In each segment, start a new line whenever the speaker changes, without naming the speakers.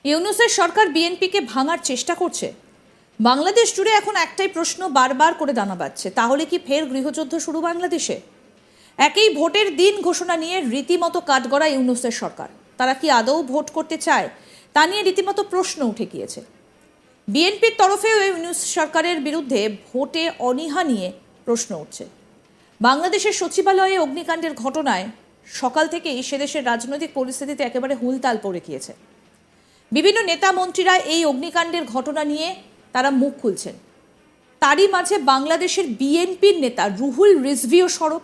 ইউনূসের সরকার বিএনপিকে ভাঙার চেষ্টা করছে। বাংলাদেশ জুড়ে এখন একটাই প্রশ্ন বারবার করে দানা বাজছে, তাহলে কি ফের গৃহযুদ্ধ শুরু বাংলাদেশে? একই ভোটের দিন ঘোষণা নিয়ে রীতিমতো কাঠগড়া ইউনূসের সরকার। তারা কি আদৌ ভোট করতে চায় তা নিয়ে রীতিমতো প্রশ্ন উঠে গিয়েছে। বিএনপির তরফেও ইউনূস সরকারের বিরুদ্ধে ভোটে অনীহা নিয়ে প্রশ্ন উঠছে। বাংলাদেশের সচিবালয়ে অগ্নিকাণ্ডের ঘটনায় সকাল থেকেই সেদেশের রাজনৈতিক পরিস্থিতিতে একেবারে হুলতাল পড়ে গিয়েছে। বিভিন্ন নেতা মন্ত্রীরা এই অগ্নিকাণ্ডের ঘটনা নিয়ে তারা মুখ খুলছেন। তারই মাঝে বাংলাদেশের বিএনপির নেতা রুহুল রিজভীও সরব।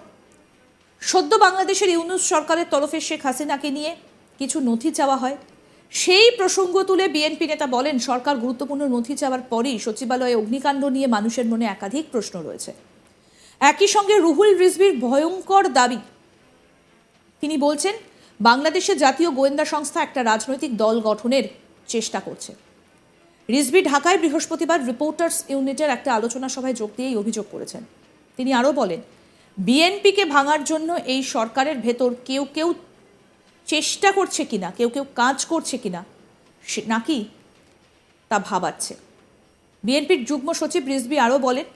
সদ্য বাংলাদেশের ইউনূস সরকারের তরফে শেখ হাসিনাকে নিয়ে কিছু নথি চাওয়া হয়। সেই প্রসঙ্গ তুলে বিএনপি নেতা বলেন, সরকার গুরুত্বপূর্ণ নথি চাওয়ার পরই সচিবালয়ে অগ্নিকাণ্ড নিয়ে মানুষের মনে একাধিক প্রশ্ন রয়েছে। একই সঙ্গে রুহুল রিজভীর ভয়ঙ্কর দাবি, তিনি বলছেন বাংলাদেশে জাতীয় গোয়েন্দা সংস্থা একটা রাজনৈতিক দল গঠনের চেষ্টা করছে। রিজভী ঢাকায় বৃহস্পতিবার রিপোর্টার্স ইউনিটের একটা আলোচনা সভায় যোগ দিয়েই অভিযোগ করেছেন। তিনি আরও বলেন, বিএনপিকে ভাঙার জন্য এই সরকারের ভেতর কেউ কেউ চেষ্টা করছে কিনা, কেউ কেউ কাজ করছে কিনা নাকি তা ভাবাচ্ছে। বিএনপির যুগ্ম সচিব রিজভী আরও বলেন,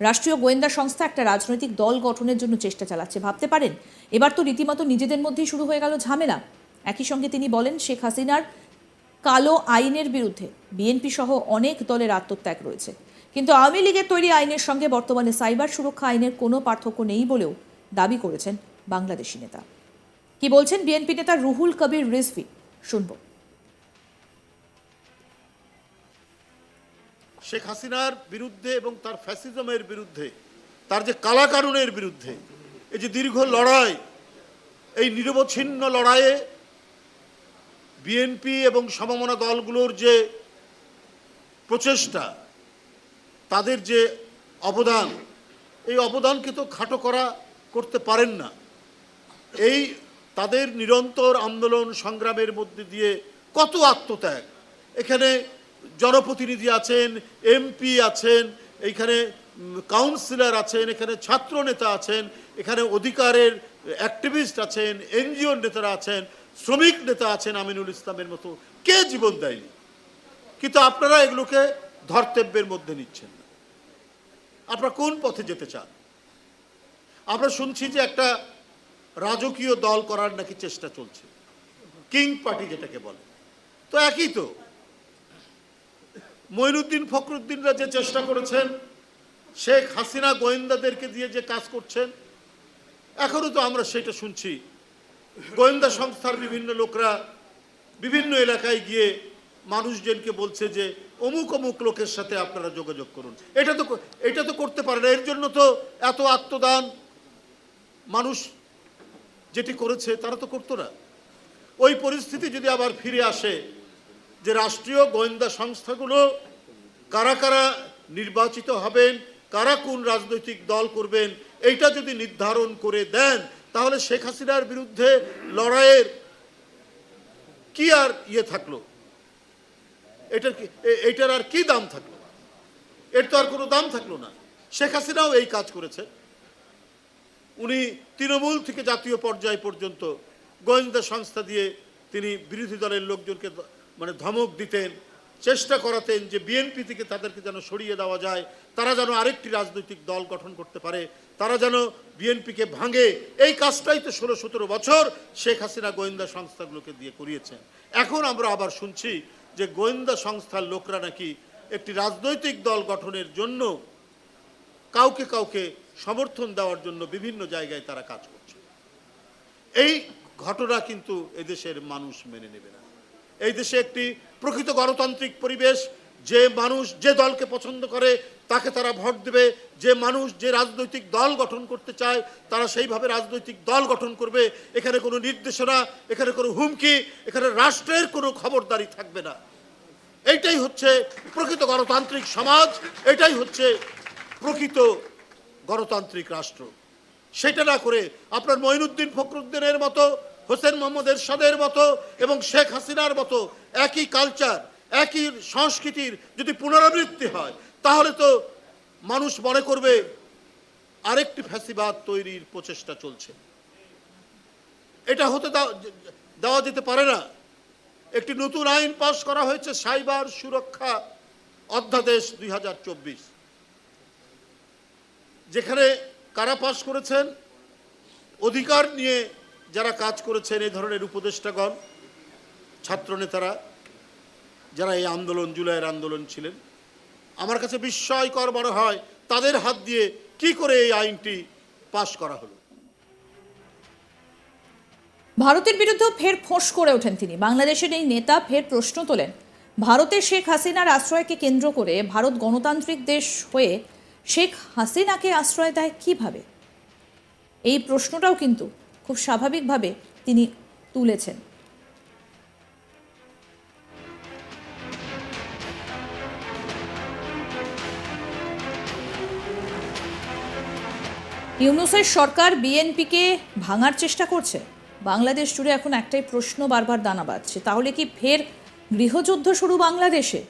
রাষ্ট্রীয় গোয়েন্দা সংস্থা একটা রাজনৈতিক দল গঠনের জন্য চেষ্টা চালাচ্ছে। ভাবতে পারেন, এবার তো রীতিমতো নিজেদের মধ্যেই শুরু হয়ে গেল ঝামেলা। একই সঙ্গে তিনি বলেন, শেখ হাসিনার কালো আইনের বিরুদ্ধে বিএনপি সহ অনেক দলের আত্মত্যাগ রয়েছে, কিন্তু আওয়ামী লীগের তৈরি আইনের সঙ্গে বর্তমানে সাইবার সুরক্ষা আইনের কোনো পার্থক্য নেই বলেও দাবি করেছেন বাংলাদেশি নেতা। কি বলছেন বিএনপি নেতা রুহুল কবির রিজভী, শুনব।
শেখ হাসিনার বিরুদ্ধে এবং তার ফ্যাসিজমের বিরুদ্ধে, তার যে কালাকানুনের বিরুদ্ধে এই যে দীর্ঘ লড়াই, এই নিরবচ্ছিন্ন লড়াইয়ে বিএনপি এবং সমমনা দলগুলোর যে প্রচেষ্টা, তাদের যে অবদান, এই অবদানকে তো খাটো করতে পারেন না। এই তাদের নিরন্তর আন্দোলন সংগ্রামের মধ্যে দিয়ে কত আত্মত্যাগ, এখানে জনপ্রতিনিধি আছেন, এমপি আছেন, এইখানে কাউন্সিলর আছেন, এখানে ছাত্র নেতা আছেন, এখানে অধিকারের অ্যাক্টিভিস্ট আছেন, এনজিওর নেতারা আছেন, শ্রমিক নেতা আছেন আমিনুল ইসলামের মতো। কে জীবন দেয়নি? কিন্তু আপনারা এগুলোকে ধর্তব্যের মধ্যে নিচ্ছেন না। আপনারা কোন পথে যেতে চান? আমরা শুনছি যে একটা রাজকীয় দল করার নাকি চেষ্টা চলছে, কিং পার্টি যেটাকে বলে। তো একই তো, মঈনুদ্দিন ফখরুদ্দিনরা যে চেষ্টা করেছেন, শেখ হাসিনা গোয়েন্দাদেরকে দিয়ে যে কাজ করছেন, এখনো তো আমরা সেটা শুনছি। গোয়েন্দা সংস্থার বিভিন্ন লোকরা বিভিন্ন এলাকায় গিয়ে মানুষজনকে বলছে যে অমুক অমুক লোকের সাথে আপনারা যোগাযোগ করুন। এটা তো করতে পারে না। এর জন্য তো এত আত্মদান মানুষ যেটি করেছে তারা তো করতো না। ওই পরিস্থিতি যদি আবার ফিরে আসে যে রাষ্ট্রীয় গোয়েন্দা সংস্থাগুলো কারা কারা নির্বাচিত হবেন, কারা কোন রাজনৈতিক দল করবেন, এইটা যদি নির্ধারণ করে দেন, তাহলে শেখ হাসিনার বিরুদ্ধে লড়াইয়ের কি আর থাকলো? এটার আর কি দাম থাকলো? এর তো আর কোনো দাম থাকলো না। শেখ হাসিনাও এই কাজ করেছে। উনি তৃণমূল থেকে জাতীয় পর্যায় পর্যন্ত গোয়েন্দা সংস্থা দিয়ে তিনি বিরোধী দলের লোকজনকে ধমক দিতেন, চেষ্টা করাতেন যে বিএনপি থেকে তাদেরকে যেন সরিয়ে দেওয়া যায়, তারা যেন আরেকটি রাজনৈতিক দল গঠন করতে পারে, তারা যেন বিএনপিকে ভাঙে। এই কাজটাই তো 16-17 বছর শেখ হাসিনা গোয়েন্দা সংস্থাগুলোকে দিয়ে করিয়েছেন। এখন আমরা আবার শুনছি যে গোয়েন্দা সংস্থার লোকরা নাকি একটি রাজনৈতিক দল গঠনের জন্য কাউকে কাউকে সমর্থন দেওয়ার জন্য বিভিন্ন জায়গায় তারা কাজ করছে। এই ঘটনা কিন্তু এদেশের মানুষ মেনে নেবে না। এই দেশে একটি প্রকৃত গণতান্ত্রিক পরিবেশ, যে মানুষ যে দলকে পছন্দ করে তাকে তারা ভোট দেবে, যে মানুষ যে রাজনৈতিক দল গঠন করতে চায় তারা সেইভাবে রাজনৈতিক দল গঠন করবে। এখানে কোনো নির্দেশনা, এখানে কোনো হুমকি, এখানে রাষ্ট্রের কোনো খবরদারি থাকবে না। এইটাই হচ্ছে প্রকৃত গণতান্ত্রিক সমাজ, এটাই হচ্ছে প্রকৃত গণতান্ত্রিক রাষ্ট্র। সেটা না করে আপনার মঈনুদ্দিন ফখরুদ্দিনের মতো, হোসেন মোহাম্মদ এরশাদের মতো এবং শেখ হাসিনার মতো একই কালচার, একই সংস্কৃতির যদি পুনরাবৃত্তি হয়, তাহলে তো মানুষ মনে করবে আরেকটি ফ্যাসিবাদ তৈরির প্রচেষ্টা চলছে। এটা হতে দেওয়া যেতে পারে না। একটি নতুন আইন পাশ করা হয়েছে, সাইবার সুরক্ষা অধ্যাদেশ 2024, যেখানে কারা পাশ করেছেন? অধিকার নিয়ে যারা কাজ করেছেন, এই ধরনের উপদেষ্টাগণ, ছাত্রনেতারা, যারা এই আন্দোলন, জুলাইয়ের আন্দোলন ছিলেন। আমার কাছে বিস্ময়কর মনে হয় তাদের হাত দিয়ে কি করে এই আইনটি পাশ করা হলো।
ভারতের বিরুদ্ধেও ফের ফোঁস করে ওঠেন তিনি। বাংলাদেশের এই নেতা ফের প্রশ্ন তোলেন, ভারতের শেখ হাসিনার আশ্রয়কে কেন্দ্র করে ভারত গণতান্ত্রিক দেশ হয়ে শেখ হাসিনাকে আশ্রয় দেয় কিভাবে? এই প্রশ্নটাও কিন্তু খুব স্বাভাবিকভাবে তিনি তুলেছেন। ইউনূসের সরকার বিএনপিকে ভাঙার চেষ্টা করছে। বাংলাদেশ জুড়ে এখন একটাই প্রশ্ন বারবার দানা বাঁধছে, তাহলে কি ফের গৃহযুদ্ধ শুরু বাংলাদেশে?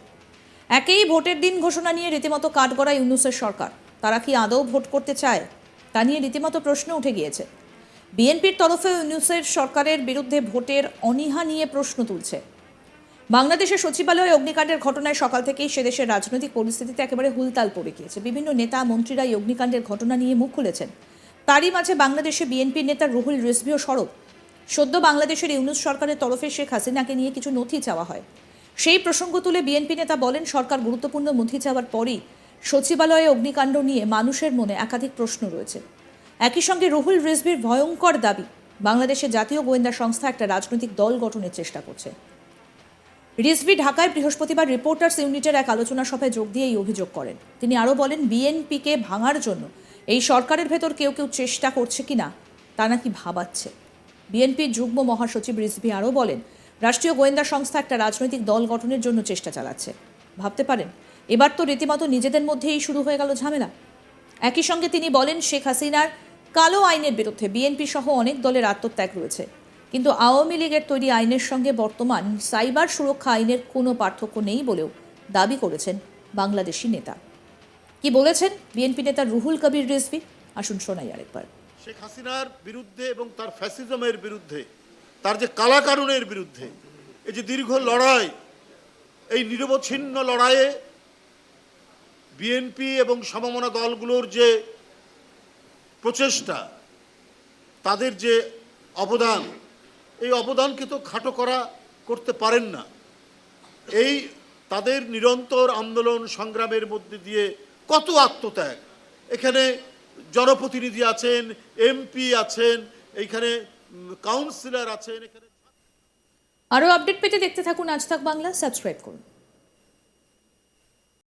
একেই ভোটের দিন ঘোষণা নিয়ে রীতিমতো কাঠগড়া ইউনূসের সরকার। তারা কি আদৌ ভোট করতে চায়, তা নিয়ে রীতিমতো প্রশ্ন উঠে গিয়েছে। বিএনপির তরফে ইউনূসের সরকারের বিরুদ্ধে ভোটের অনীহা নিয়ে প্রশ্ন তুলছে। বাংলাদেশের সচিবালয়ে অগ্নিকাণ্ডের ঘটনায় সকাল থেকেই সেদেশের রাজনৈতিক পরিস্থিতিতে একেবারে হুলতাল পড়ে গিয়েছে। বিভিন্ন নেতা মন্ত্রীরা এই অগ্নিকাণ্ডের ঘটনা নিয়ে মুখ খুলেছেন। তারই মাঝে বাংলাদেশে বিএনপির নেতা রুহুল রিজভীও সরব। সদ্য বাংলাদেশের ইউনূস সরকারের তরফে শেখ হাসিনাকে নিয়ে কিছু নথি চাওয়া হয়। সেই প্রসঙ্গ তুলে বিএনপি নেতা বলেন, সরকার গুরুত্বপূর্ণ নথি চাওয়ার পরই সচিবালয়ে অগ্নিকাণ্ড নিয়ে মানুষের মনে একাধিক প্রশ্ন রয়েছে। একই সঙ্গে রুহুল রিজভীর ভয়ঙ্কর দাবি, বাংলাদেশের জাতীয় গোয়েন্দা সংস্থা একটা রাজনৈতিক দল গঠনের চেষ্টা করছে। রিজভী ঢাকায় বৃহস্পতিবার রিপোর্টার্স ইউনিটের এক আলোচনা সভায় যোগ দিয়ে এই অভিযোগ করেন। তিনি আরও বলেন, বিএনপিকে ভাঙার জন্য এই সরকারের ভেতর কেউ চেষ্টা করছে কিনা তা নাকি ভাবাচ্ছে। বিএনপির যুগ্ম মহাসচিব রিজভী আরও বলেন, রাষ্ট্রীয় গোয়েন্দা সংস্থা একটা রাজনৈতিক দল গঠনের জন্য চেষ্টা চালাচ্ছে। ভাবতে পারেন, এবার তো রীতিমতো নিজেদের মধ্যেই শুরু হয়ে গেল ঝামেলা। একই সঙ্গে তিনি বলেন, শেখ হাসিনার কালো আইনের বিরুদ্ধে বিএনপি সহ অনেক দলের আত্মত্যাগ রয়েছে, কিন্তু আওয়ামী লীগের তৈরি আইনের সঙ্গে বর্তমান সাইবার সুরক্ষা আইনের কোনো পার্থক্য নেই বলেও দাবি করেছেন বাংলাদেশি নেতা। কি বলেছেন বিএনপি নেতা রুহুল কবির রিজভী? আসুন শোনাই আরেকবার।
শেখ হাসিনার বিরুদ্ধে এবং তার ফ্যাসিজমের বিরুদ্ধে, তার যে কালাকানুনের বিরুদ্ধে এই যে দীর্ঘ লড়াই, এই নিরবচ্ছিন্ন লড়াইয়ে বিএনপি এবং সমমনা দলগুলোর যে প্রচেষ্টা, তাদের যে অবদান, এই অবদানকে তো খাটো করতে পারেন না। এই তাদের নিরন্তর আন্দোলন সংগ্রামের মধ্যে দিয়ে কত আত্মত্যাগ, এখানে জনপ্রতিনিধি আছেন, এমপি আছেন, এইখানে কাউন্সিলর আছেন।
আরও আপডেট পেতে দেখতে থাকুন আজ তাক বাংলা, সাবস্ক্রাইব করুন।